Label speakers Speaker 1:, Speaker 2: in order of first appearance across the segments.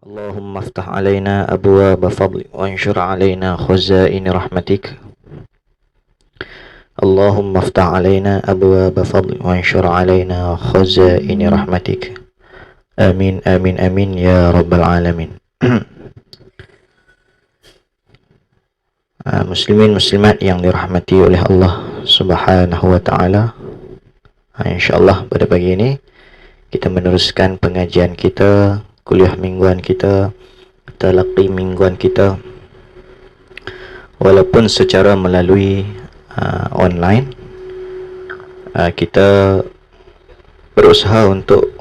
Speaker 1: اللهم افتح علينا أبواب فضلك وانشر علينا خزائن رحمتك. اللهم افتح علينا أبواب فضلك وانشر علينا خزائن رحمتك. آمين آمين آمين يا رب العالمين. Muslimin muslimat yang dirahmati oleh Allah Subhanahu wa taala. Insyaallah pada pagi ini kita meneruskan pengajian kita, kuliah mingguan kita, talaqi mingguan kita, walaupun secara melalui online. Kita berusaha untuk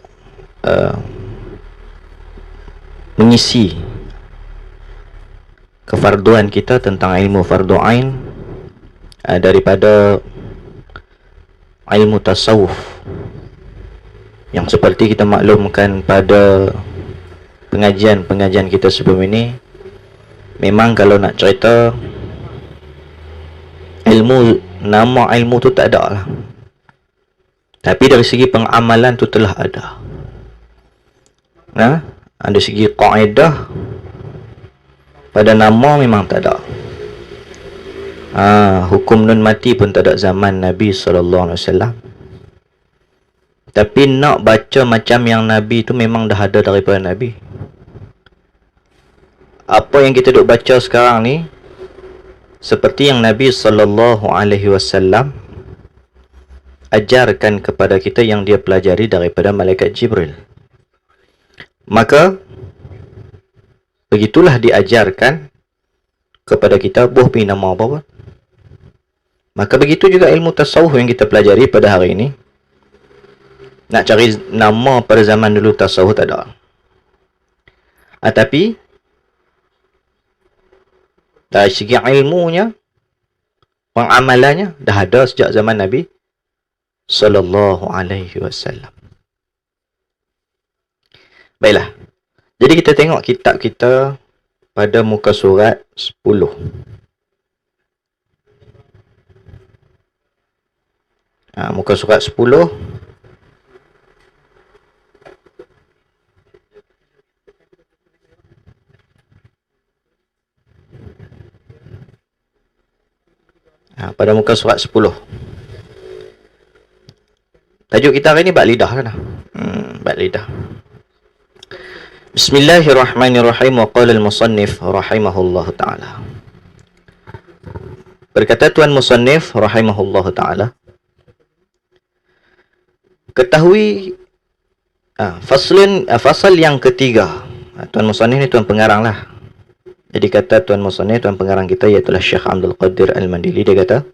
Speaker 1: mengisi kefarduan kita tentang ilmu fardu ain daripada ilmu tasawuf, yang seperti kita maklumkan pada pengajian-pengajian kita sebelum ini. Memang kalau nak cerita ilmu, nama ilmu tu tak ada lah, tapi dari segi pengamalan tu telah ada. Ada segi kaedah pada nama memang tak ada. Hukum nun mati pun tak ada zaman Nabi SAW. Tapi nak baca macam yang Nabi tu memang dah ada daripada Nabi. Apa yang kita duk baca sekarang ni seperti yang Nabi SAW ajarkan kepada kita, yang dia pelajari daripada malaikat Jibril. Maka begitulah diajarkan kepada kita, buh pi nama apa pun. Maka begitu juga ilmu tasawuf yang kita pelajari pada hari ini. Nak cari nama pada zaman dulu tasawuf tak ada. Tapi dari segi ilmunya, pengamalannya dah ada sejak zaman Nabi sallallahu alaihi wasallam. Baiklah. Jadi kita tengok kitab kita pada muka surat 10. Muka surat 10. Pada muka surat 10. Tajuk kita hari ni bab lidah kan? Bab lidah. Bismillahirrahmanirrahim. Wa qala al-musannif rahimahullahu ta'ala. Berkata Tuan Musannif rahimahullahu ta'ala, ketahui fasal yang ketiga. Tuan Musannif ni tuan pengarang lah. Jadi kata Tuan Musannif, tuan pengarang kita, iaitu Syekh Abdul Qadir Al-Mandili, dia kata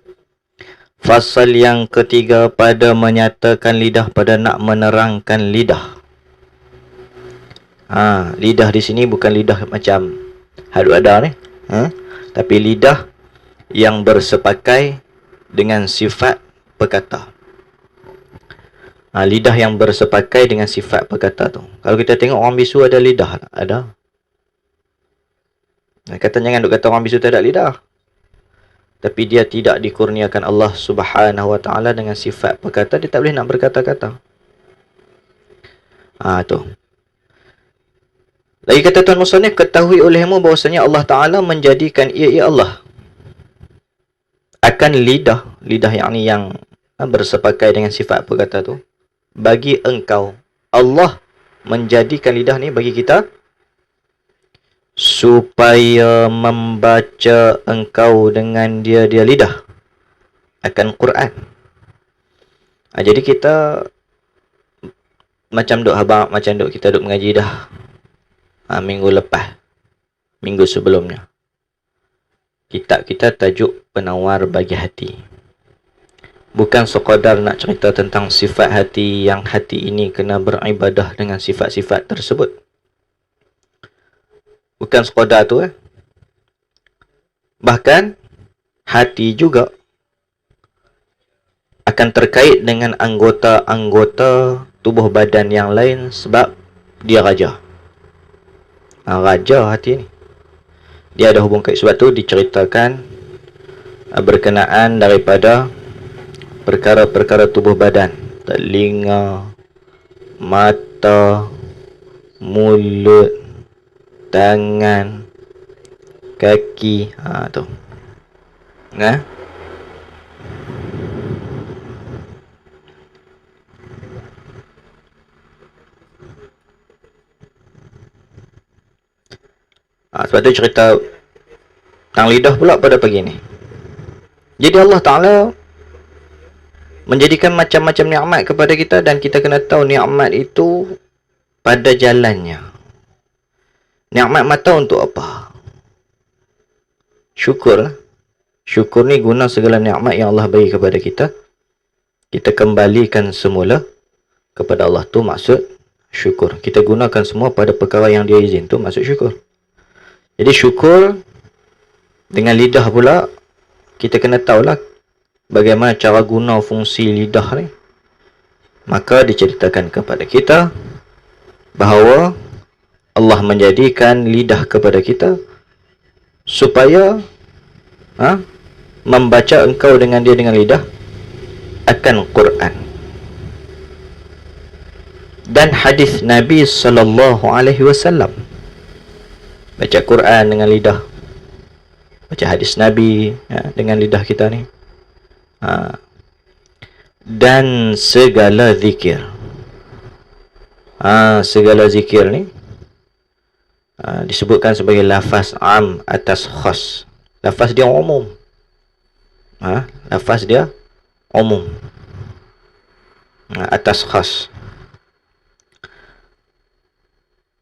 Speaker 1: fasal yang ketiga pada menyatakan lidah, pada nak menerangkan lidah. Lidah di sini bukan lidah macam hadu ada ni, tapi lidah yang bersepakai dengan sifat perkata. Lidah yang bersepakai dengan sifat perkata tu. Kalau kita tengok orang bisu ada lidah tak? Ada. Kata jangan duk kata orang bisu tak ada lidah. Tapi dia tidak dikurniakan Allah Subhanahu wa taala dengan sifat perkata, dia tak boleh nak berkata-kata. Tu. Lagi kata Tuan Musannif, ketahui olehmu bahawasanya Allah Ta'ala menjadikan ia Allah akan lidah yakni yang bersepakai dengan sifat perkata tu, bagi engkau. Allah menjadikan lidah ni bagi kita supaya membaca engkau dengan dia lidah akan Quran. Jadi kita macam kita duk mengaji dah minggu lepas, minggu sebelumnya, kitab kita tajuk Penawar Bagi Hati. Bukan sekadar nak cerita tentang sifat hati, yang hati ini kena beribadah dengan sifat-sifat tersebut. Bukan sekadar tu. Bahkan hati juga akan terkait dengan anggota-anggota tubuh badan yang lain, sebab dia raja. Raja hati ni, dia ada hubung kait. Sebab tu diceritakan berkenaan daripada perkara-perkara tubuh badan, telinga, mata, mulut, tangan, kaki. Tu. Sebab tu cerita tentang lidah pula pada pagi ni. Jadi Allah Ta'ala menjadikan macam-macam nikmat kepada kita, dan kita kena tahu nikmat itu pada jalannya. Nikmat mata untuk apa? Syukur. Syukur ni guna segala nikmat yang Allah beri kepada kita, kita kembalikan semula kepada Allah. Tu maksud syukur. Kita gunakan semua pada perkara yang dia izin. Tu maksud syukur. Jadi syukur dengan lidah pula, kita kena tahulah bagaimana cara guna fungsi lidah ni. Maka diceritakan kepada kita bahawa Allah menjadikan lidah kepada kita supaya membaca engkau dengan dia dengan lidah akan Quran. Dan hadis Nabi SAW. Baca Quran dengan lidah, baca hadis Nabi dengan lidah kita ni. Dan segala zikir. Segala zikir ni disebutkan sebagai lafaz am atas khas. Lafaz dia umum. Lafaz dia umum atas khas.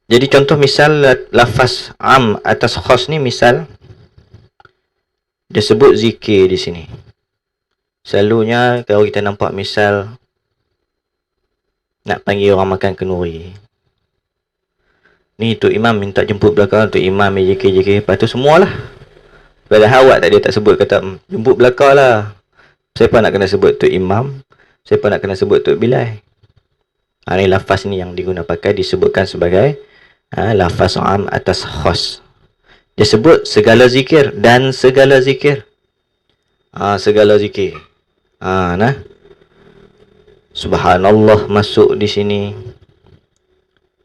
Speaker 1: Jadi contoh misal lafaz am atas khas ni, misal dia sebut zikir di sini. Selalunya kalau kita nampak misal nak panggil orang makan kenduri, ni Tok Imam minta jemput belakang, Tok Imam zikir-zikir, lepas tu semualah. Padahal awak tak sebut, kata jemput belakang lah. Siapa nak kena sebut Tok Imam? Siapa nak kena sebut Tok Bilal? Ni lafaz ni yang diguna pakai, disebutkan sebagai lafaz am atas khas. Dia sebut segala zikir dan segala zikir. Segala zikir. Subhanallah masuk di sini.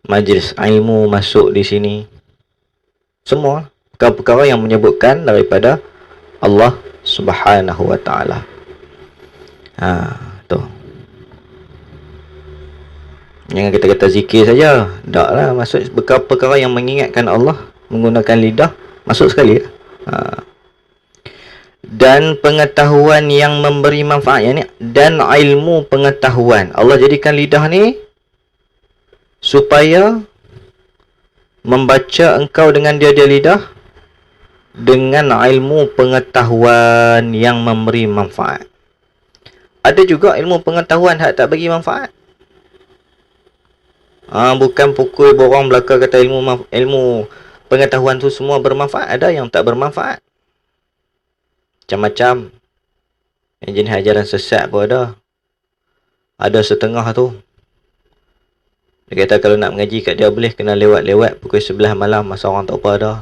Speaker 1: Majlis ilmu masuk di sini. Semua perkara-perkara yang menyebutkan daripada Allah Subhanahu wa Ta'ala. Tu. Jangan kita kata zikir saja. Taklah, maksud perkara-perkara yang mengingatkan Allah menggunakan lidah, masuk sekali. Dan pengetahuan yang memberi manfaat, yani, dan ilmu pengetahuan. Allah jadikan lidah ni supaya membaca engkau dengan dia lidah dengan ilmu pengetahuan yang memberi manfaat. Ada juga ilmu pengetahuan hak tak bagi manfaat. Bukan pukul borang belaka kata ilmu pengetahuan tu semua bermanfaat. Ada yang tak bermanfaat. Macam-macam. Yang jenis ajaran sesat pun ada. Ada setengah tu. Dia kata kalau nak mengaji kat dia boleh kena lewat-lewat pukul 11 malam masa orang tak apa ada.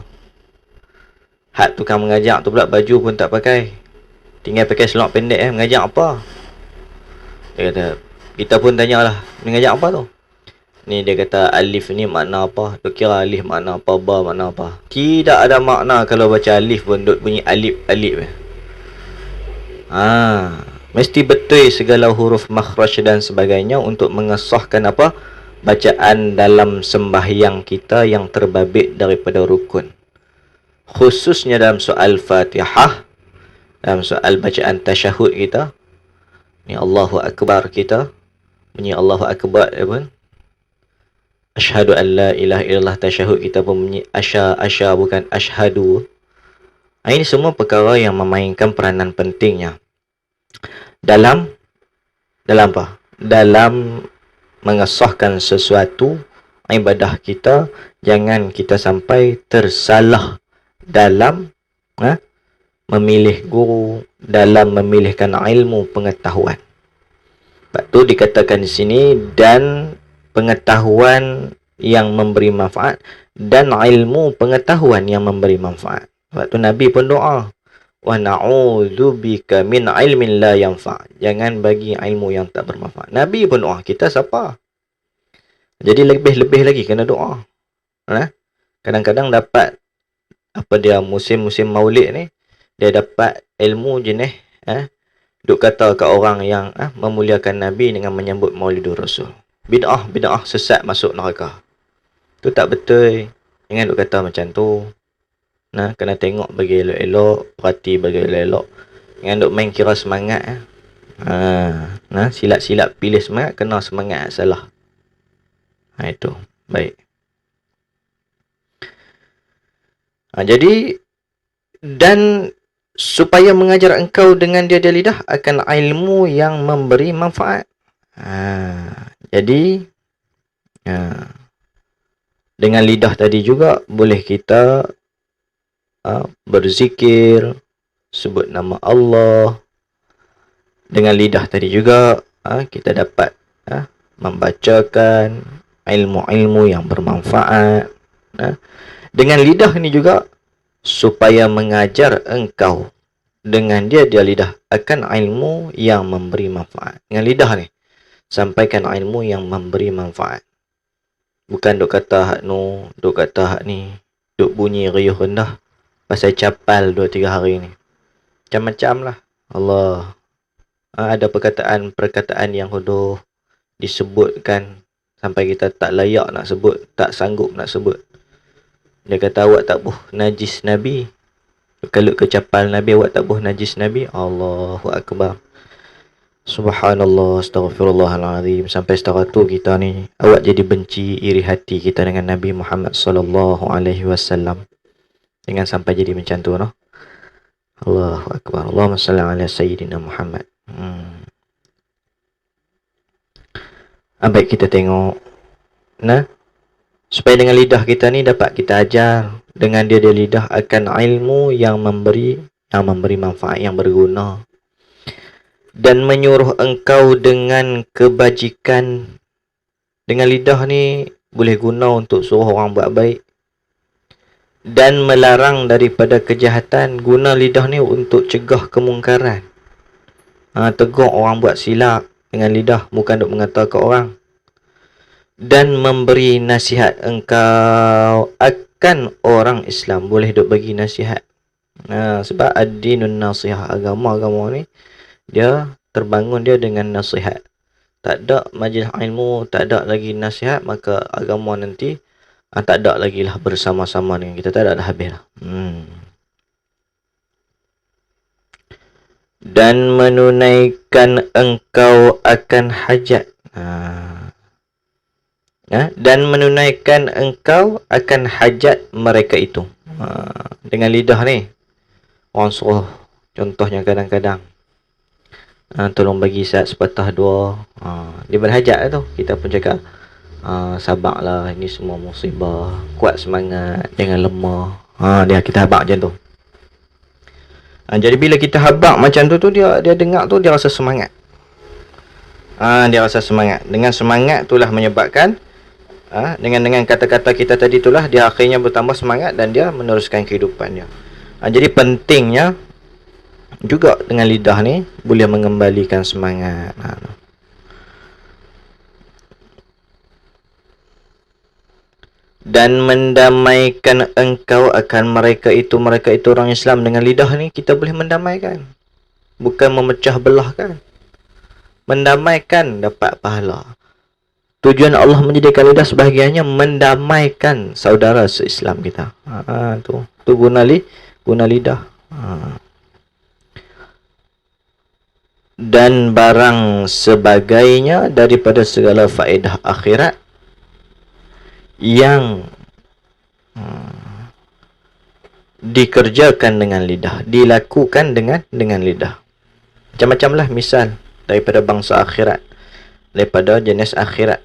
Speaker 1: Hak tukang mengajak tu pula baju pun tak pakai. Tinggal pakai selok pendek mengajak apa? Dia kata, kita pun tanyalah, mengajak apa tu? Ni dia kata alif ni makna apa? Tu kira alif makna apa, ba makna apa? Tidak ada makna kalau baca alif pun duk bunyi alif-alif. Mesti betul segala huruf makhraj dan sebagainya untuk mengesahkan apa? Bacaan dalam sembahyang kita yang terbabit daripada rukun. Khususnya dalam soal Fatihah, dalam soal bacaan tasyahud kita. Ni Allahu Akbar kita. Bunyi Allahu Akbar pun. Asyhadu an la ilaha illallah, tasyahud kita pun bunyi asya bukan asyhadu. Ini semua perkara yang memainkan peranan pentingnya dalam apa? Dalam mengesahkan sesuatu ibadah kita. Jangan kita sampai tersalah dalam memilih guru, dalam memilihkan ilmu pengetahuan. Sebab tu dikatakan di sini dan pengetahuan yang memberi manfaat dan ilmu pengetahuan yang memberi manfaat. Sebab tu Nabi pun doa, wa na'udzubika min ilmin la yanfa'. Jangan bagi ilmu yang tak bermanfaat. Nabi pun doa, kita siapa? Jadi lebih-lebih lagi kena doa. Kadang-kadang dapat apa dia musim-musim Maulid ni, dia dapat ilmu jenis duk kata kat orang yang memuliakan Nabi dengan menyambut Maulidur Rasul. Bid'ah sesat masuk neraka. Tu tak betul. Jangan duk kata macam tu. Nah, kena tengok bagi elok-elok, perhati bagi elok-elok. Jangan duk main kira semangat. Nah, silap-silap pilih semangat, kena semangat salah. Itu. Baik. Jadi, dan supaya mengajar engkau dengan dia lidah akan ilmu yang memberi manfaat. Jadi, dengan lidah tadi juga boleh kita berzikir, sebut nama Allah. Dengan lidah tadi juga kita dapat membacakan ilmu-ilmu yang bermanfaat. Dengan lidah ni juga supaya mengajar engkau dengan dia lidah akan ilmu yang memberi manfaat. Dengan lidah ni sampaikan ilmu yang memberi manfaat. Bukan duk kata hak nu, duk kata hak ni, duk bunyi riuh rendah pasal capal 2-3 hari ni. Macam-macam lah. Allah. Ada perkataan yang hodoh disebutkan sampai kita tak layak nak sebut, tak sanggup nak sebut. Dia kata awak tak boh najis Nabi. Kalau kecapal Nabi awak tak boh najis Nabi. Allahu Akbar. Subhanallah, astaghfirullahalazim. Sampai setara tu kita ni awak jadi benci, iri hati kita dengan Nabi Muhammad sallallahu alaihi wasallam. Jangan sampai jadi macam tu, no? Allahu Akbar. Allahumma salli ala sayyidina Muhammad. Baik, kita tengok. Nah, supaya dengan lidah kita ni dapat kita ajar dengan dia lidah akan ilmu yang memberi manfaat, yang berguna, dan menyuruh engkau dengan kebajikan. Dengan lidah ni boleh guna untuk suruh orang buat baik dan melarang daripada kejahatan. Guna lidah ni untuk cegah kemungkaran. Tegur orang buat silap dengan lidah, bukan untuk mengata ke orang. Dan memberi nasihat engkau akan orang Islam. Boleh duk bagi nasihat. Sebab ad-dinun nasihah, agama ni dia terbangun dia dengan nasihat. Tak ada majlis ilmu, tak ada lagi nasihat, maka agama nanti tak ada lagi lah bersama-sama dengan kita. Tak ada dah, habis lah. Dan menunaikan engkau akan hajat. Dan menunaikan engkau akan hajat mereka itu. Dengan lidah ni orang suruh, contohnya kadang-kadang tolong bagi saat sepatah dua. Dia berhajat lah tu. Kita pun cakap sabarlah, ini semua musibah, kuat semangat, jangan lemah. Kita habaq macam tu. Jadi bila kita habaq macam tu dia dengar tu, dia rasa semangat. Dia rasa semangat. Dengan semangat itulah menyebabkan dengan kata-kata kita tadi itulah dia akhirnya bertambah semangat dan dia meneruskan kehidupannya. Jadi pentingnya juga dengan lidah ni boleh mengembalikan semangat. Dan mendamaikan engkau akan mereka itu orang Islam. Dengan lidah ni kita boleh mendamaikan, bukan memecah belahkan. Mendamaikan dapat pahala. Tujuan Allah menjadikan lidah sebahagiannya mendamaikan saudara se-Islam kita. Tu guna lidah. Dan barang sebagainya daripada segala faedah akhirat yang dikerjakan dengan lidah, dilakukan dengan lidah. Macam-macam lah misal daripada bangsa akhirat, daripada jenis akhirat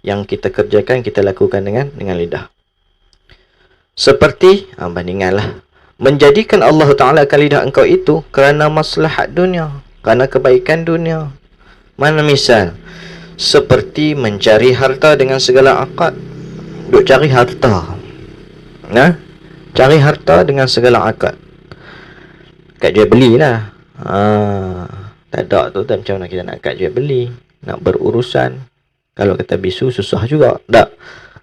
Speaker 1: yang kita kerjakan, kita lakukan dengan lidah. Seperti bandinganlah menjadikan Allah Ta'ala akan lidah engkau itu kerana maslahat dunia, kerana kebaikan dunia. Mana misal seperti mencari harta dengan segala akad. Duk cari harta, cari harta dengan segala akad. Akad jual beli lah. Tak ada tu macam mana kita nak akad jual beli, nak berurusan. Kalau kata bisu susah juga. Tak.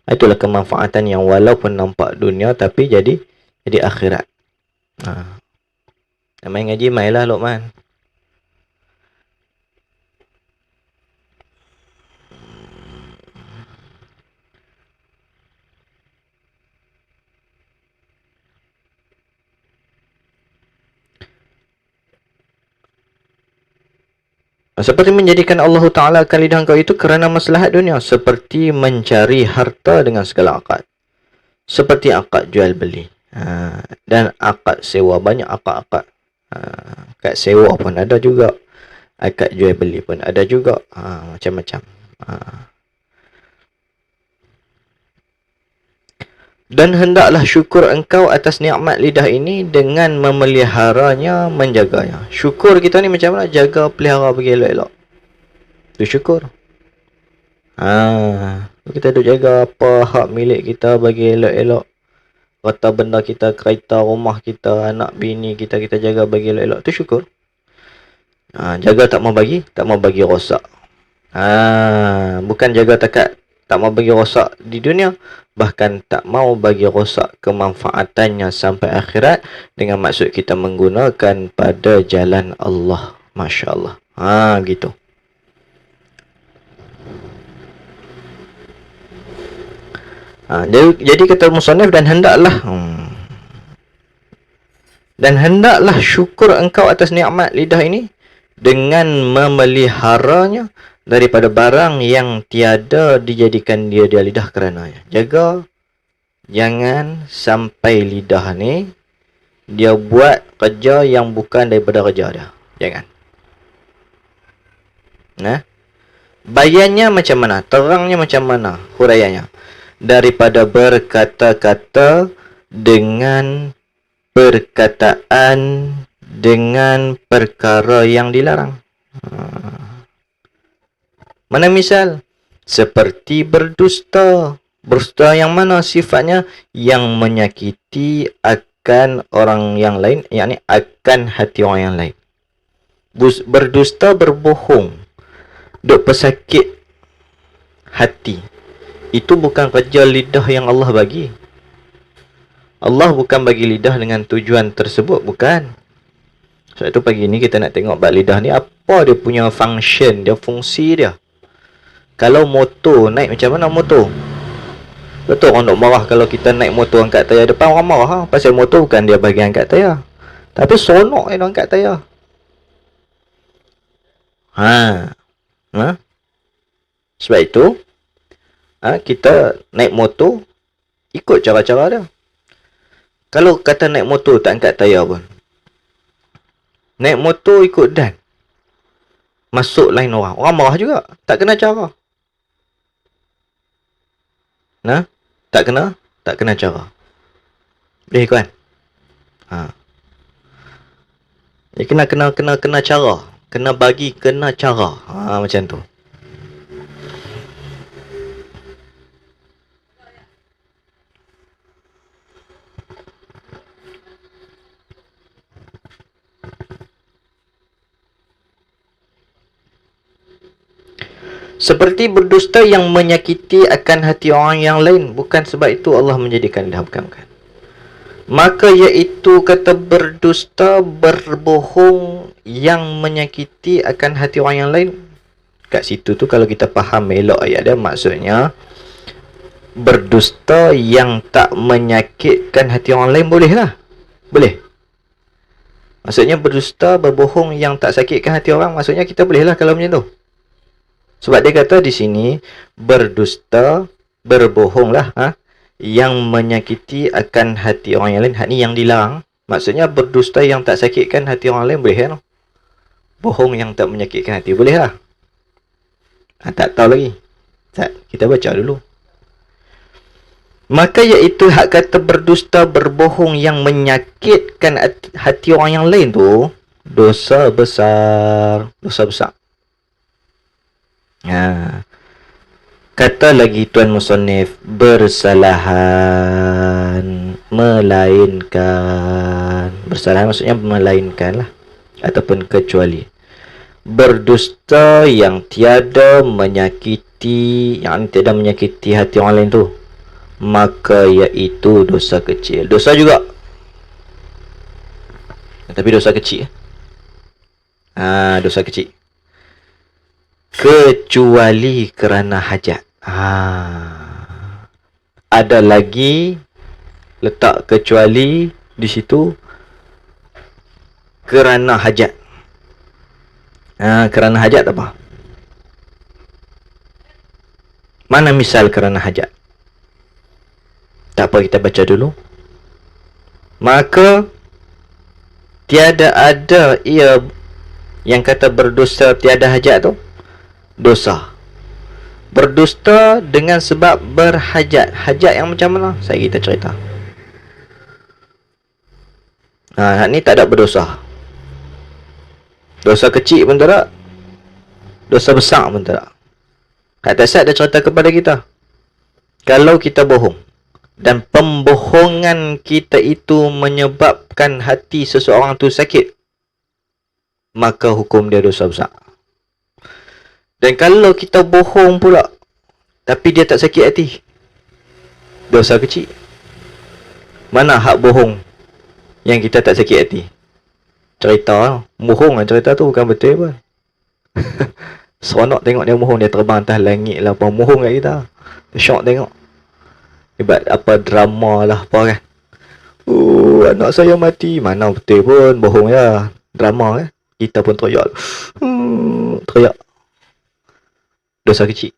Speaker 1: Itulah kemanfaatan yang walaupun nampak dunia tapi jadi akhirat. Main ngaji mainlah Luqman. Seperti menjadikan Allah Ta'ala akan lidah engkau itu kerana maslahat dunia. Seperti mencari harta dengan segala akad. Seperti akad jual beli. Dan akad sewa. Banyak akad-akad. Akad sewa pun ada juga. Akad jual beli pun ada juga. Macam-macam. Dan hendaklah syukur engkau atas nikmat lidah ini dengan memeliharanya, menjaganya. Syukur kita ni macam mana? Jaga, pelihara bagi elok-elok. Itu syukur. Kita duk jaga apa hak milik kita bagi elok-elok. Harta benda kita, kereta, rumah kita, anak bini kita jaga bagi elok-elok. Itu syukur. Jaga tak mau bagi rosak. Bukan jaga tak mau bagi rosak di dunia, bahkan tak mau bagi rosak kemanfaatannya sampai akhirat dengan maksud kita menggunakan pada jalan Allah. Masya Allah. Gitu. Jadi kata musannif, dan hendaklah syukur engkau atas nikmat lidah ini dengan memeliharanya daripada barang yang tiada dijadikan dia lidah kerananya. Jaga jangan sampai lidah ni dia buat kerja yang bukan daripada kerja dia. Jangan. Bayannya macam mana? Terangnya macam mana? Huraiannya. Daripada berkata-kata dengan perkataan dengan perkara yang dilarang. Mana misal? Seperti berdusta. Berdusta yang mana sifatnya? Yang menyakiti akan orang yang lain, yakni akan hati orang yang lain. Berdusta, berbohong, duk pesakit hati. Itu bukan kerja lidah yang Allah bagi. Allah bukan bagi lidah dengan tujuan tersebut, bukan. Sebab itu pagi ni kita nak tengok bab lidah ni apa dia punya function, dia fungsi dia. Kalau motor naik macam mana motor? Betul orang nak marah kalau kita naik motor angkat tayar depan, orang marah. Pasal motor bukan dia bagi angkat tayar, tapi sonok dia angkat tayar. Sebab itu kita naik motor ikut cara-cara dia. Kalau kata naik motor tak angkat tayar pun, naik motor ikut dan masuk lain orang, orang marah juga. Tak kena cara. Tak kena cara. Boleh kan? Dia kena cara. Kena bagi kena cara. Macam tu. Seperti berdusta yang menyakiti akan hati orang yang lain. Bukan sebab itu Allah menjadikan lidah, bukan. Maka iaitu kata berdusta, berbohong yang menyakiti akan hati orang yang lain. Kat situ tu kalau kita faham elok ayat dia, maksudnya berdusta yang tak menyakitkan hati orang lain, boleh lah. Boleh. Maksudnya berdusta, berbohong yang tak sakitkan hati orang, maksudnya kita boleh lah kalau macam tu. Sebab dia kata di sini berdusta, berbohong lah, yang menyakiti akan hati orang yang lain. Hak ni yang dilarang. Maksudnya berdusta yang tak sakitkan hati orang lain, boleh kan? Bohong yang tak menyakitkan hati, boleh lah. Tak tahu lagi. Kita baca dulu. Maka iaitu hak kata berdusta, berbohong yang menyakitkan hati orang yang lain tu dosa besar. Dosa besar. Kata lagi Tuan Musannif, bersalahan, melainkan. Bersalahan maksudnya melainkan lah, ataupun kecuali. Berdusta yang tiada menyakiti, yang tiada menyakiti hati orang lain tu. maka iaitu dosa kecil. Dosa juga, tapi dosa kecil. Dosa kecil. Kecuali kerana hajat. Ada lagi letak kecuali di situ, kerana hajat. Kerana hajat apa? Mana misal kerana hajat? Tak apa, kita baca dulu. Maka tiada ada ia yang kata berdosa tiada hajat tu dosa. Berdusta dengan sebab berhajat. Hajat yang macam mana? Saya kita cerita. Ni tak ada berdosa. Dosa kecil pun tak ada, dosa besar pun tak ada. Kata Sa'ad dah cerita kepada kita, kalau kita bohong dan pembohongan kita itu menyebabkan hati seseorang tu sakit, maka hukum dia dosa besar. Dan kalau kita bohong pula tapi dia tak sakit hati, dosa kecil. Mana hak bohong yang kita tak sakit hati? Cerita bohong lah, cerita tu bukan betul pun. Seronok tengok dia bohong, dia terbang atas langit lah apa, bohong kat kita. Syok tengok. Hebat apa drama lah apa kan. Anak saya mati. Mana betul pun, bohong ya. Drama kan. Kita pun teriak. Teriak. Dosa kecil.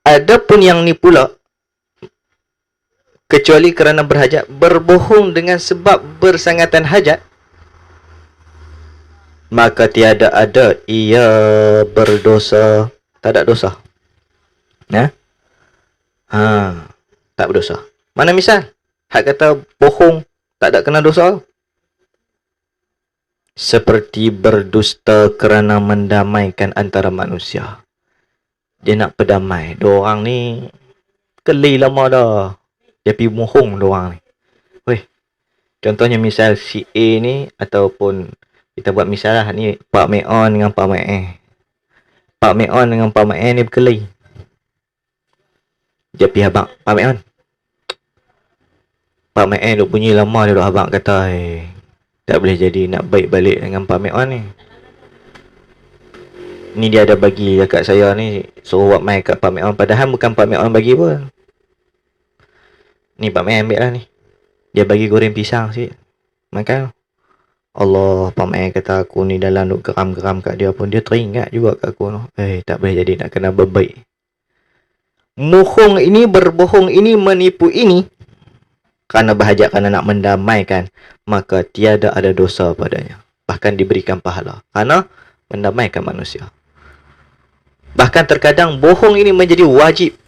Speaker 1: Adapun yang ni pula, kecuali kerana berhajat, berbohong dengan sebab bersangatan hajat, maka tiada ada ia berdosa. Tak ada dosa. Tak berdosa. Mana misal? Hak kata bohong tak ada kena dosa. Seperti berdusta kerana mendamaikan antara manusia. Dia nak perdamai. Diorang ni keli lama dah. Dia pergi bohong diorang ni. Contohnya misal si A ni, ataupun kita buat misal lah, ni Pak Meon dengan Pak Mek E. Pak Meon dengan Pak Mek E ni berkelahi. Dia pergi abang Pak Meon. Pak Mek E duk bunyi lama, dia duk abang kata, tak boleh jadi nak baik balik dengan Pak Meon ni. Ni dia ada bagi dekat saya ni, suruh buat mai kat Pak Meon. Padahal bukan Pak Meon bagi pun. Ni Pak Mek ambil lah ni. Dia bagi goreng pisang sikit. Makan. Allah, Pak Mek kata aku ni dalam duk geram-geram kat dia pun, dia teringat juga kat aku. Tak boleh jadi nak kena berbaik. Mohong ini, berbohong ini, menipu ini, kerana berhajat, kerana nak mendamaikan, maka tiada ada dosa padanya. Bahkan diberikan pahala. Kerana mendamaikan manusia. Bahkan terkadang bohong ini menjadi wajib.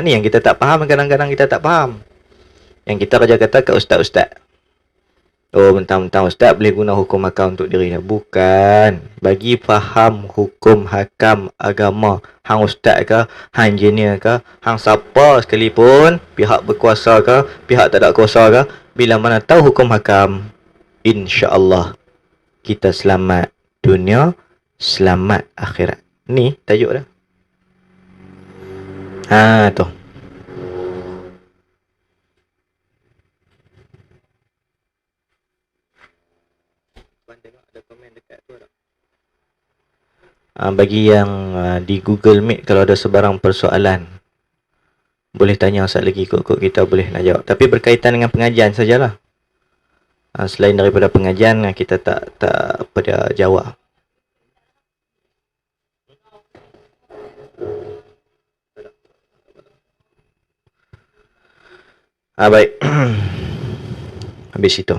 Speaker 1: Ni yang kita tak faham, kadang-kadang kita tak faham. Yang kita kerja kata kat ustaz-ustaz. Mentang-mentang ustaz boleh guna hukum hakam untuk diri dia. Bukan. Bagi faham hukum hakam agama, hang ustaz ke, hang engineer ke, hang siapa sekalipun, pihak berkuasa ke, pihak tak ada kuasa ke, bila mana tahu hukum hakam, insya-Allah kita selamat dunia, selamat akhirat. Ni tajuk dah. Tu. Bagi yang di Google Meet, kalau ada sebarang persoalan, boleh tanya saat lagi, ikut-ikut kita boleh nak jawab. Tapi berkaitan dengan pengajian sajalah. Selain daripada pengajian, kita tak pada jawab. Baik. Habis itu.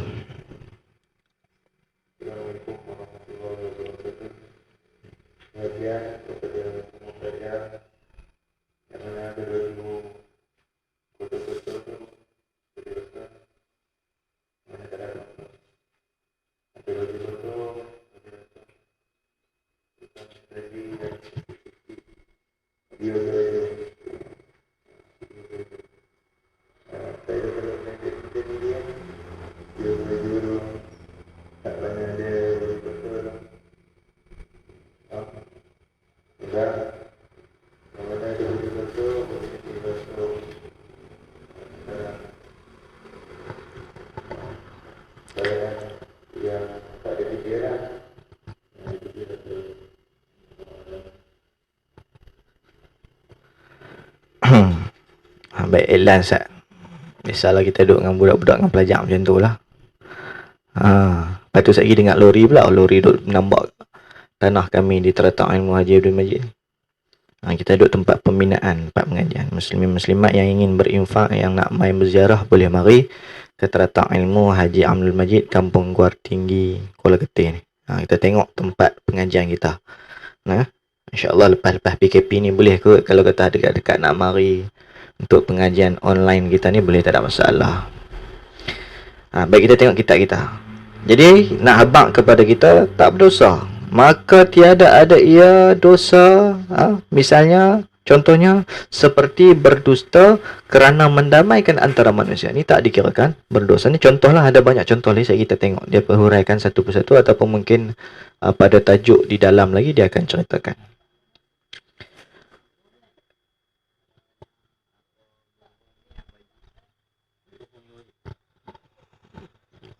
Speaker 1: Baik, Elan Sat. Biasalah kita duduk dengan budak-budak dengan pelajar macam tu lah. Lepas tu saya dengar lori pula. Lori duduk menambak tanah kami di Teratak Ilmu Haji Abdul Majid. Kita duduk tempat pembinaan, tempat pengajian. Muslimin-muslimat yang ingin berinfak, yang nak main berziarah, boleh mari ke Teratak Ilmu Haji Abdul Majid, Kampung Guar Tinggi, Kuala Ketir ni. Kita tengok tempat pengajian kita. InsyaAllah lepas-lepas PKP ni boleh kot. Kalau kata dekat-dekat nak mari untuk pengajian online kita ni, boleh, tak ada masalah. Baik, kita tengok kitab kita. Jadi nak habaq kepada kita tak berdosa, maka tiada ada ia dosa. Misalnya, contohnya seperti berdusta kerana mendamaikan antara manusia. Ni tak dikirakan berdosa. Ni contohlah, ada banyak contoh lagi. Kita tengok dia perhuraikan satu persatu, ataupun mungkin pada tajuk di dalam lagi dia akan ceritakan.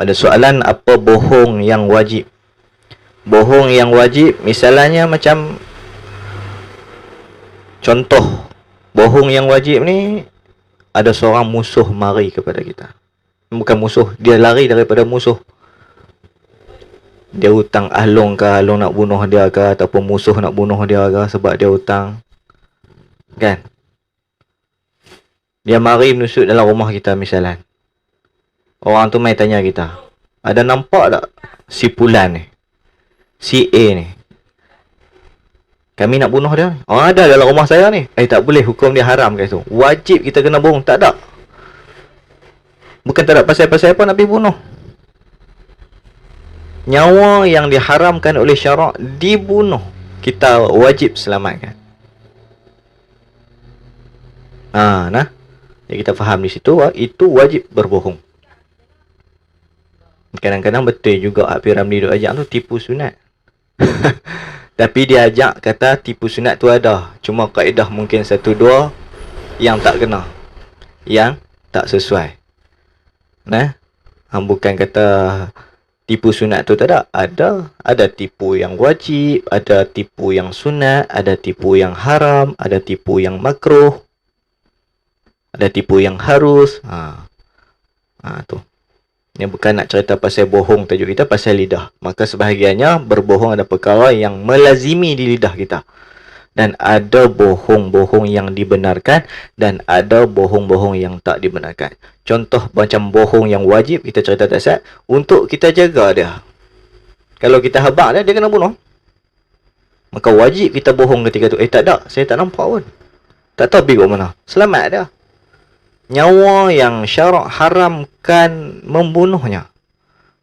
Speaker 1: Ada soalan, apa bohong yang wajib? Bohong yang wajib, misalnya macam contoh, bohong yang wajib ni, ada seorang musuh mari kepada kita. Bukan musuh, dia lari daripada musuh. Dia hutang Ahlong ke, Ahlong nak bunuh dia ke, ataupun musuh nak bunuh dia ke sebab dia hutang. Kan? Dia mari menusuk dalam rumah kita misalnya. Orang tu mai tanya kita, ada nampak tak si Pulan ni, si A ni, kami nak bunuh dia? Ada dalam rumah saya ni. Tak boleh, hukum dia haram guys tu. Wajib kita kena bohong. Tak ada. Bukan tak ada pasal-pasal apa nak pergi bunuh. Nyawa yang diharamkan oleh syarak dibunuh, kita wajib selamatkan. Jadi kita faham di situ, itu wajib berbohong. Kadang-kadang betul juga Pak Ramli duk ajak tu tipu sunat. Tapi dia ajak kata tipu sunat tu ada, cuma kaedah mungkin 1-2 yang tak kena, yang tak sesuai. Bukan kata tipu sunat tu tak ada. Ada tipu yang wajib, ada tipu yang sunat, ada tipu yang haram, ada tipu yang makruh, ada tipu yang harus. Tu. Ini bukan nak cerita pasal bohong, tajuk kita pasal lidah. Maka sebahagiannya berbohong ada perkara yang melazimi di lidah kita. Dan ada bohong-bohong yang dibenarkan, dan ada bohong-bohong yang tak dibenarkan. Contoh macam bohong yang wajib, kita cerita tak sat, untuk kita jaga dia. Kalau kita habaq dia kena bunuh. Maka wajib kita bohong ketika tu. Tak ada, saya tak nampak pun. Tak tahu pergi ke mana. Selamat dia. Nyawa yang syarak haramkan membunuhnya,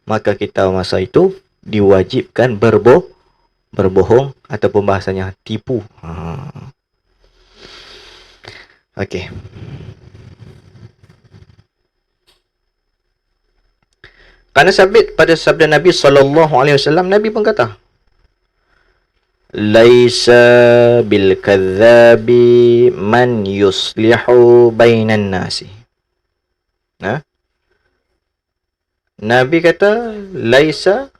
Speaker 1: maka kita masa itu diwajibkan berbohong, ataupun bahasanya tipu. Okey. Kerana sabit pada sabda Nabi SAW, Nabi pun kata, Laisa bil kadzabi man yuslihu bainan nasi. Nabi kata laisa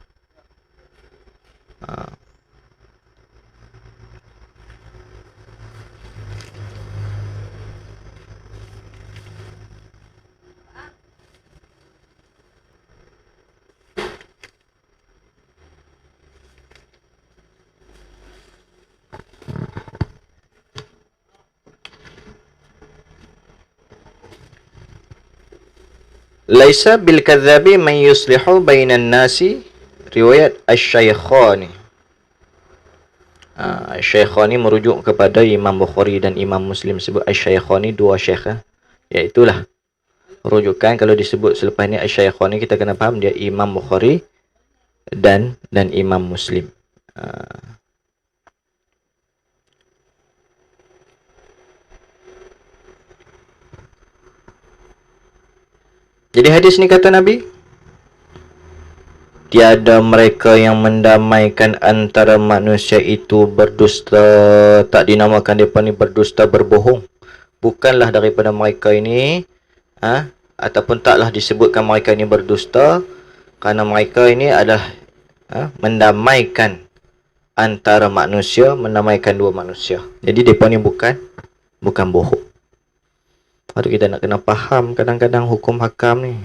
Speaker 1: Laisa bil kadzabi man yuslihu bainan nasi, riwayat Asy-Syaikhani. Asy-Syaikhani merujuk kepada Imam Bukhari dan Imam Muslim sebut Asy-Syaikhani, dua syekh. Iaitulah rujukan. Kalau disebut selepas ni Asy-Syaikhani, kita kena faham dia Imam Bukhari dan Imam Muslim. Jadi hadis ni kata Nabi, tiada mereka yang mendamaikan antara manusia itu berdusta. Tak dinamakan mereka ni berdusta, berbohong. Bukanlah daripada mereka ini, ataupun taklah disebutkan mereka ini berdusta, Kerana mereka ini adalah mendamaikan antara manusia, mendamaikan dua manusia. Jadi mereka ni bukan bohong. Lepas tu kita nak kena faham kadang-kadang hukum hakam ni.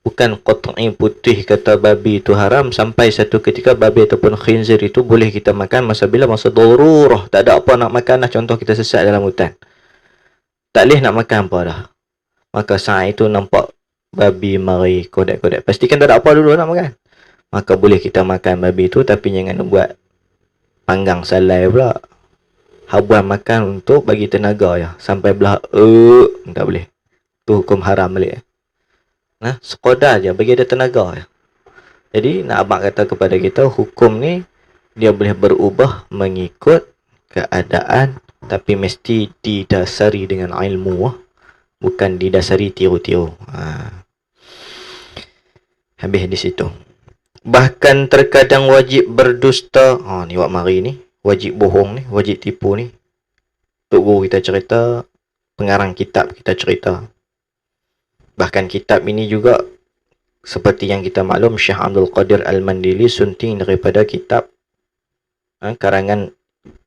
Speaker 1: Bukan qat'i putih kata babi itu haram, sampai satu ketika babi ataupun khinzir itu boleh kita makan masa bila masa darurah. Tak ada apa nak makan dah. Contoh kita sesat dalam hutan. Tak boleh nak makan apa dah. Maka saat itu nampak babi mari kodek-kodek. Pastikan tak ada apa dulu nak makan. Maka boleh kita makan babi itu, tapi jangan buat panggang salai pula. Habuan makan untuk bagi tenaga ya. Sampai belah tak boleh. Tu hukum haram balik. Nah, sekadar je bagi dia tenaga ya. Jadi nak abang kata kepada kita, hukum ni dia boleh berubah mengikut keadaan, tapi mesti didasari dengan ilmu, bukan didasari tiru-tiru. Habis di situ. Bahkan terkadang wajib berdusta. Ni wak mari ni, wajib bohong ni, wajib tipu ni. Tok guru kita cerita, pengarang kitab kita cerita. Bahkan kitab ini juga seperti yang kita maklum, Syekh Abdul Qadir Al-Mandili sunting daripada kitab karangan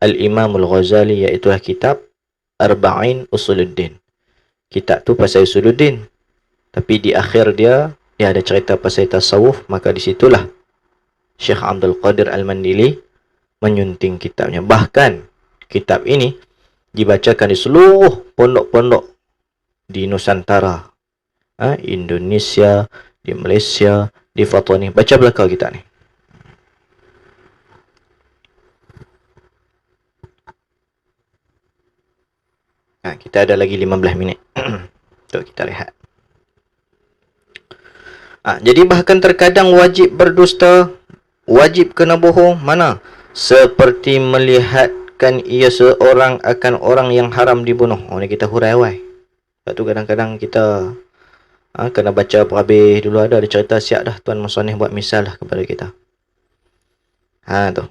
Speaker 1: Al-Imam Al-Ghazali, iaitu kitab Arba'in Usuluddin. Kitab tu pasal Usuluddin, tapi di akhir dia ada cerita pasal tasawuf. Maka di situlah Syekh Abdul Qadir Al-Mandili menyunting kitabnya. Bahkan kitab ini dibacakan di seluruh pondok-pondok di Nusantara, Indonesia, di Malaysia, di Fatwa ni. Baca belakang kita ni. Kita ada lagi 15 minit. Untuk kita lihat. Jadi bahkan terkadang wajib berdusta, wajib kena bohong. Mana? Seperti melihatkan ia seorang akan orang yang haram dibunuh. Ni kita hurai wai. Sebab tu kadang-kadang kita kena baca perhabis dulu. Ada cerita siap dah Tuan Musannif buat misal dah kepada kita. Tu.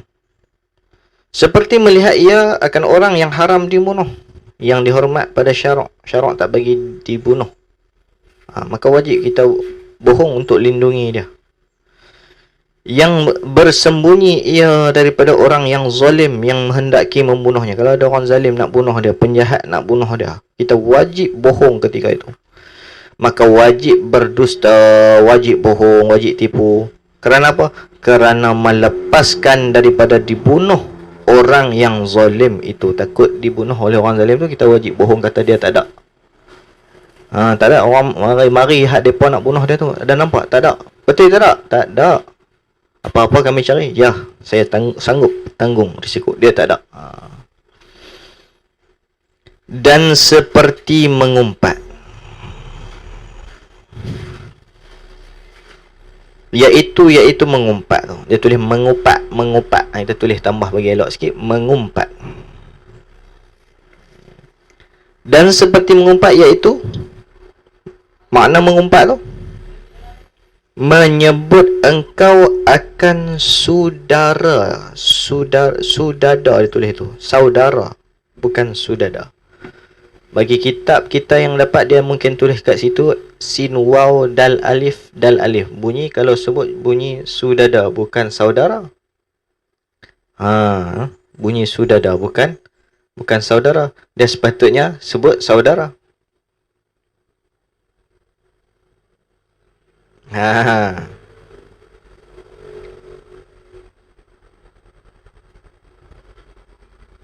Speaker 1: Seperti melihat ia akan orang yang haram dibunuh, yang dihormat pada syarak. Syarak tak bagi dibunuh. Maka wajib kita bohong untuk lindungi dia. Yang bersembunyi ia daripada orang yang zalim, yang menghendaki membunuhnya. Kalau ada orang zalim nak bunuh dia, penjahat nak bunuh dia, kita wajib bohong ketika itu. Maka wajib berdusta, wajib bohong, wajib tipu. Kerana apa? Kerana melepaskan daripada dibunuh orang yang zalim itu. Takut dibunuh oleh orang zalim tu, kita wajib bohong kata dia tak ada. Tak ada orang mari hak depa nak bunuh dia tu. Ada nampak? Tak ada. Betul tak ada? Tak ada. Apa-apa kami cari. Ya, saya sanggup tanggung risiko. Dia tak ada. Dan seperti mengumpat. Iaitu mengumpat tu. Dia tulis mengupat. Kita tulis tambah bagi elok sikit, mengumpat. Dan seperti mengumpat, iaitu makna mengumpat tu, menyebut engkau akan sudara. Sudada dia tulis tu. Saudara, bukan sudada. Bagi kitab kita yang dapat, dia mungkin tulis kat situ sin waw dal alif. Bunyi kalau sebut bunyi sudada, bukan saudara. Bunyi sudada, bukan saudara. Dia sepatutnya sebut saudara.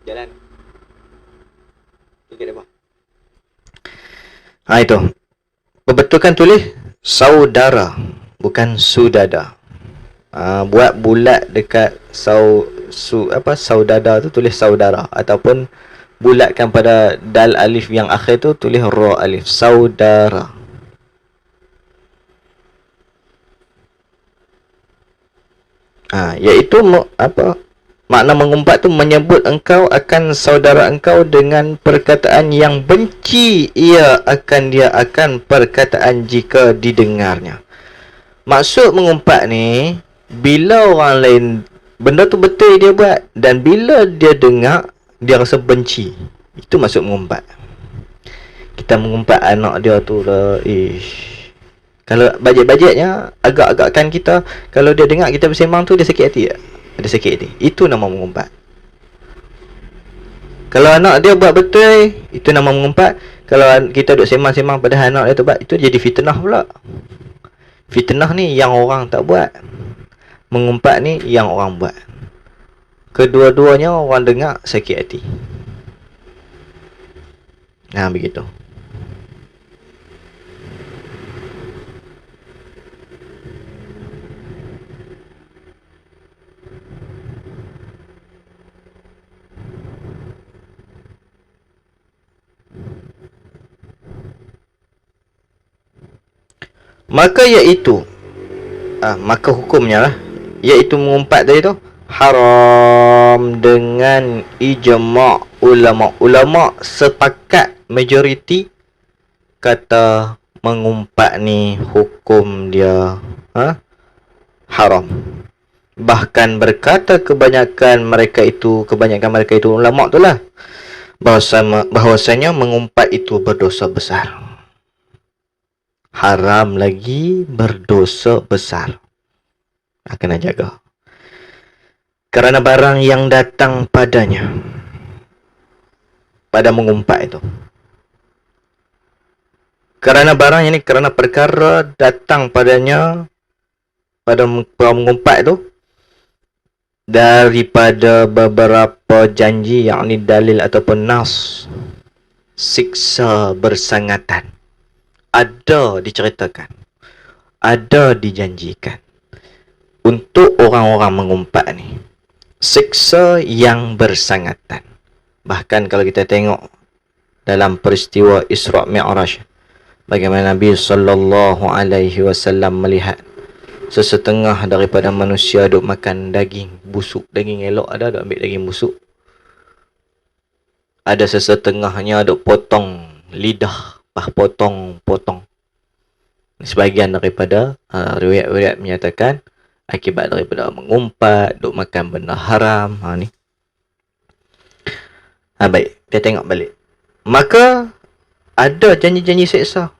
Speaker 1: Jalan. Tiga depan. Itu. Perbetulkan tulis saudara, bukan sudada. Buat bulat dekat saudada tu tulis saudara, ataupun bulatkan pada dal alif yang akhir tu tulis ra alif, saudara. Iaitu makna mengumpat tu menyebut engkau akan saudara engkau dengan perkataan yang benci ia akan perkataan jika didengarnya. Maksud mengumpat ni, bila orang lain benda tu betul dia buat, dan bila dia dengar dia rasa benci. Itu maksud mengumpat. Kita mengumpat anak dia tu lah, Kalau bajet-bajetnya agak-agakkan kita, kalau dia dengar kita bersemang tu, dia sakit hati tak? Dia sakit hati. Itu nama mengumpat. Kalau anak dia buat betul, itu nama mengumpat. Kalau kita duk semang-semang pada anak dia tu buat, itu jadi fitnah pula. Fitnah ni yang orang tak buat, mengumpat ni yang orang buat. Kedua-duanya orang dengar sakit hati. Nah, begitu. Maka iaitu maka hukumnya lah, iaitu mengumpat tadi tu haram dengan ijma' ulama. Ulama sepakat, majoriti kata mengumpat ni hukum dia haram. Bahkan berkata kebanyakan mereka itu ulama tu lah, bahwasanya mengumpat itu berdosa besar. Haram lagi berdosa besar. Kena jaga. Kerana barang yang datang padanya, pada mengumpat itu, kerana barang ini, kerana perkara datang padanya pada mengumpat itu, daripada beberapa janji, yakni dalil ataupun nas, siksa bersangatan ada diceritakan, ada dijanjikan untuk orang-orang mengumpat ni, siksa yang bersangatan. Bahkan kalau kita tengok dalam peristiwa Isra' Mi'raj, bagaimana Nabi SAW melihat sesetengah daripada manusia duk makan daging busuk, daging elok ada, duk ambil daging busuk. Ada sesetengahnya duk potong lidah, potong-potong. Sebahagian daripada riwayat-riwayat menyatakan akibat daripada mengumpat, duk makan benda haram. Ni. Baik, kita tengok balik. Maka ada janji-janji seksa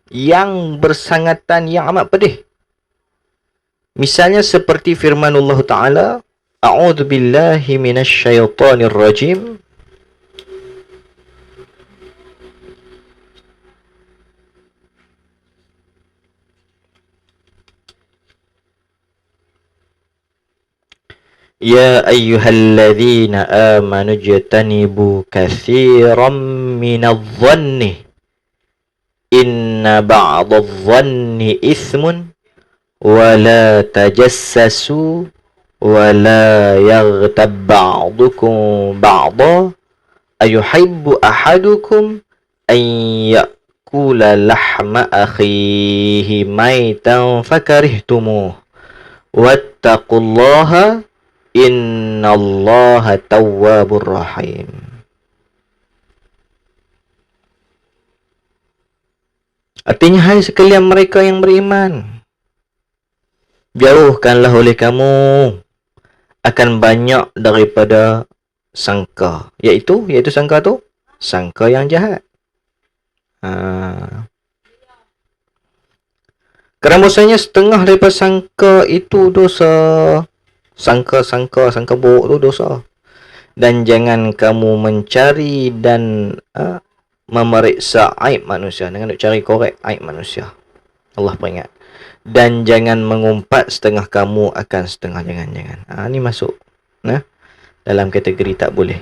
Speaker 1: yang bersangatan, yang amat pedih. Misalnya seperti firman Allah Ta'ala, A'udzu billahi minasyaitonir rajim. Ya ayyuhalladzina amanu jtanibu katsiran minadh-dhanni inna ba'dadh-dhanni ithmun wa la tajassasu wa la yaghtab ba'dukum ba'dha ayuhibbu ahadukum an ya'kula lahma akhihi maitan fakarihtumuh wattaqullaha innallaha tawwabur rahim. Artinya, hai sekalian mereka yang beriman, jauhkanlah oleh kamu akan banyak daripada sangka, iaitu sangka tu, sangka yang jahat. Kerana maksudnya setengah daripada sangka itu dosa. Sangka buruk tu dosa. Dan jangan kamu mencari dan memeriksa aib manusia. Jangan nak cari korek aib manusia. Allah peringat. Dan jangan mengumpat setengah kamu akan setengah. Jangan. Ni masuk dalam kategori tak boleh.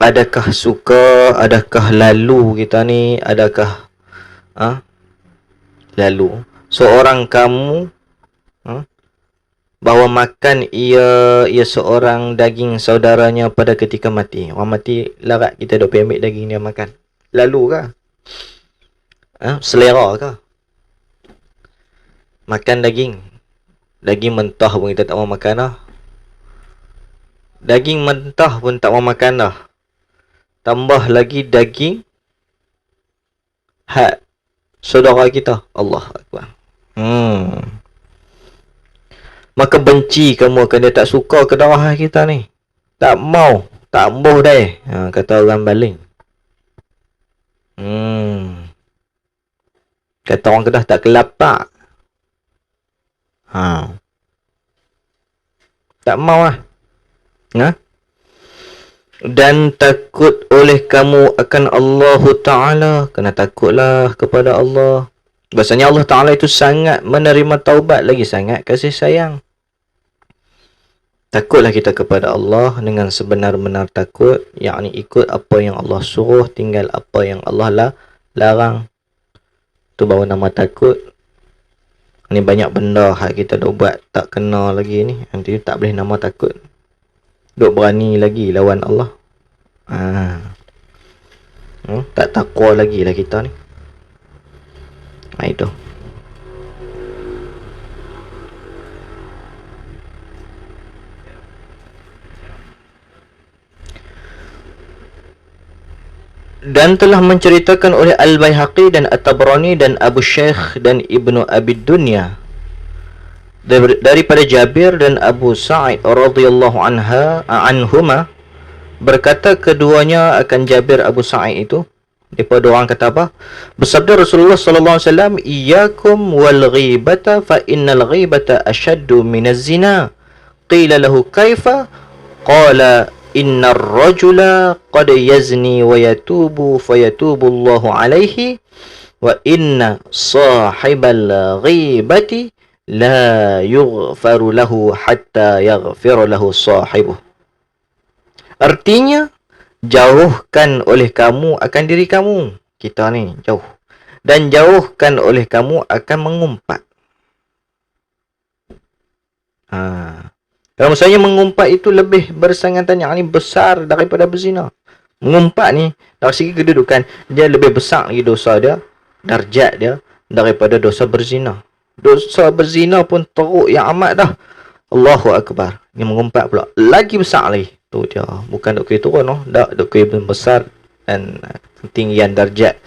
Speaker 1: Adakah suka, adakah lalu kita ni, adakah lalu seorang kamu bahawa makan ia seorang daging saudaranya pada ketika mati. Orang mati larat, kita duk ambil daging dia makan. Lalu kah? Selera kah? Makan daging mentah pun kita tak mau makan dah. Daging mentah pun tak mau makan dah. Tambah lagi daging saudara kita. Allah Akbar. Maka benci kamu akan dia, tak suka ke darah kita ni. Tak mau, tak mau dah. Kata orang baling. Kata orang Kedah tak kelapak. Ha. Tak mau lah. Ha? Dan takut oleh kamu akan Allah Ta'ala. Kena takutlah kepada Allah. Bahasanya Allah Ta'ala itu sangat menerima taubat, lagi sangat kasih sayang. Takutlah kita kepada Allah dengan sebenar-benar takut, yakni ikut apa yang Allah suruh, tinggal apa yang Allah larang. Itu baru nama takut. Ni banyak benda hak kita dah buat tak kena lagi ni, nanti tak boleh nama takut. Duk berani lagi lawan Allah. Tak takwa lagi lah kita ni. Itu. Dan telah menceritakan oleh Al-Baihaqi dan At-Tabrani dan Abu Syekh dan Ibnu Abi Dunya daripada Jabir dan Abu Sa'id radhiyallahu anhuma, berkata keduanya akan Jabir Abu Sa'id itu, daripada orang kata apa? Bersabda Rasulullah sallallahu alaihi wasallam, "Iyyakum wal ghibata fa innal ghibata ashaddu minaz zina." Qila lahu kaifa? Qala innar rajula qad yazni wa yatubu fayatubu Allahu alaihi wa inna sahibal ghibati la yughfaru lahu hatta yaghfira lahu sahibuh. Artinya, jauhkan oleh kamu akan diri kamu. Kita ni jauh. Dan jauhkan oleh kamu akan mengumpat. Kalau misalnya mengumpat itu lebih bersangatan, yang ni besar daripada berzina. Mengumpat ni, dari segi kedudukan, dia lebih besar lagi dosa dia, darjat dia, daripada dosa berzina. Dosa berzina pun teruk yang amat dah. Allahu Akbar. Yang mengumpat pula lagi besar lagi. Tu dia. Bukan duk kira turun, no? Duk kira besar dan ketinggian darjat.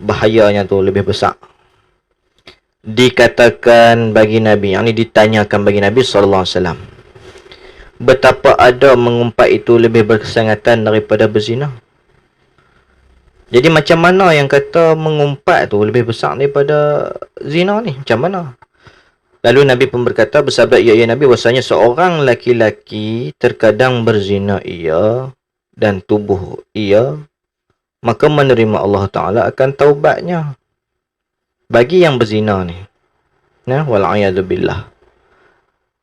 Speaker 1: Bahayanya tu lebih besar. Dikatakan bagi Nabi, yang ni ditanyakan bagi Nabi SAW, betapa ada mengumpat itu lebih bersangatan daripada berzina. Jadi macam mana yang kata mengumpat tu lebih besar daripada zina ni? Macam mana? Lalu Nabi pun berkata, bersabda ia Nabi, bahasanya seorang laki-laki terkadang berzina ia dan tubuh ia, maka menerima Allah Ta'ala akan taubatnya. Bagi yang berzina ni, wal'ayadzubillah,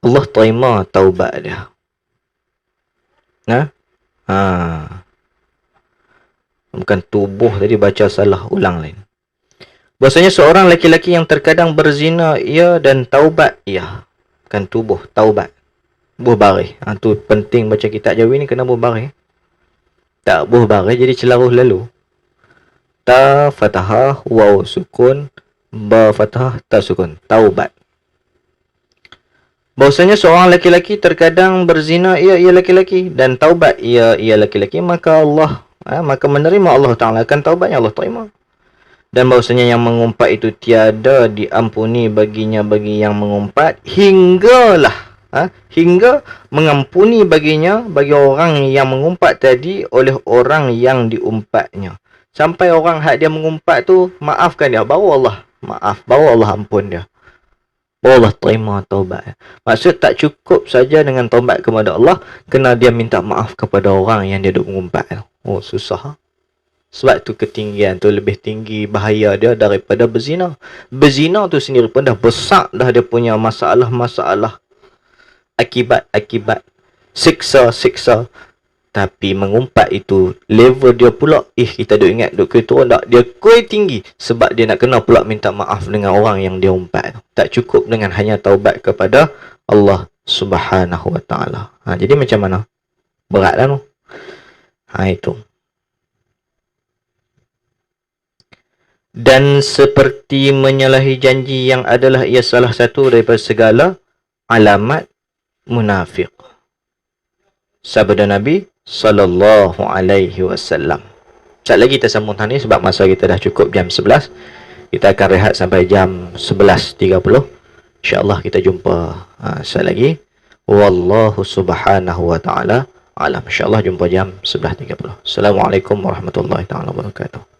Speaker 1: Allah terima taubat dia. Bukan tubuh tadi, baca salah, ulang lain. Bahasanya seorang laki-laki yang terkadang berzina ia dan taubat ia. Bukan tubuh, taubat. Buh baris. Tu penting baca kitab Jawi ni, kena buh baris. Tak buh baris jadi celaruh lalu. Ta fathah, waw sukun, ba fathah, ta sukun. Taubat. Bahasanya seorang laki-laki terkadang berzina ia laki-laki dan taubat ia laki-laki, maka Allah maka menerima Allah Ta'ala akan taubatnya, Allah terima. Dan bahasanya yang mengumpat itu tiada diampuni baginya bagi yang mengumpat hingga mengampuni baginya bagi orang yang mengumpat tadi oleh orang yang diumpatnya. Sampai orang hak dia mengumpat tu maafkan dia, baru Allah maaf, baru Allah ampun dia, baru Allah terima taubat. Maksud tak cukup saja dengan taubat kepada Allah, kena dia minta maaf kepada orang yang dia duk mengumpat. Susah. Sebab tu ketinggian tu lebih tinggi bahaya dia daripada berzina. Berzina tu sendiri pun dah besar dah dia punya masalah-masalah, akibat-akibat, siksa-siksa. Tapi mengumpat itu level dia pula, kita duk ingat duk kuih turun tak, dia kuih tinggi. Sebab dia nak kena pula minta maaf dengan orang yang dia umpat. Tak cukup dengan hanya taubat kepada Allah Subhanahu Wa Ta'ala. Jadi macam mana? Berat lah tu. Itu. Dan seperti menyalahi janji yang adalah ia salah satu daripada segala alamat munafik. Sabda Nabi sallallahu alaihi wasallam. Sekejap lagi kita sambung tadi sebab masa kita dah cukup jam 11. Kita akan rehat sampai jam 11.30. InsyaAllah kita jumpa sekejap lagi. Wallahu subhanahu wa ta'ala alam. InsyaAllah jumpa jam 11.30. Assalamualaikum warahmatullahi ta'ala wabarakatuh.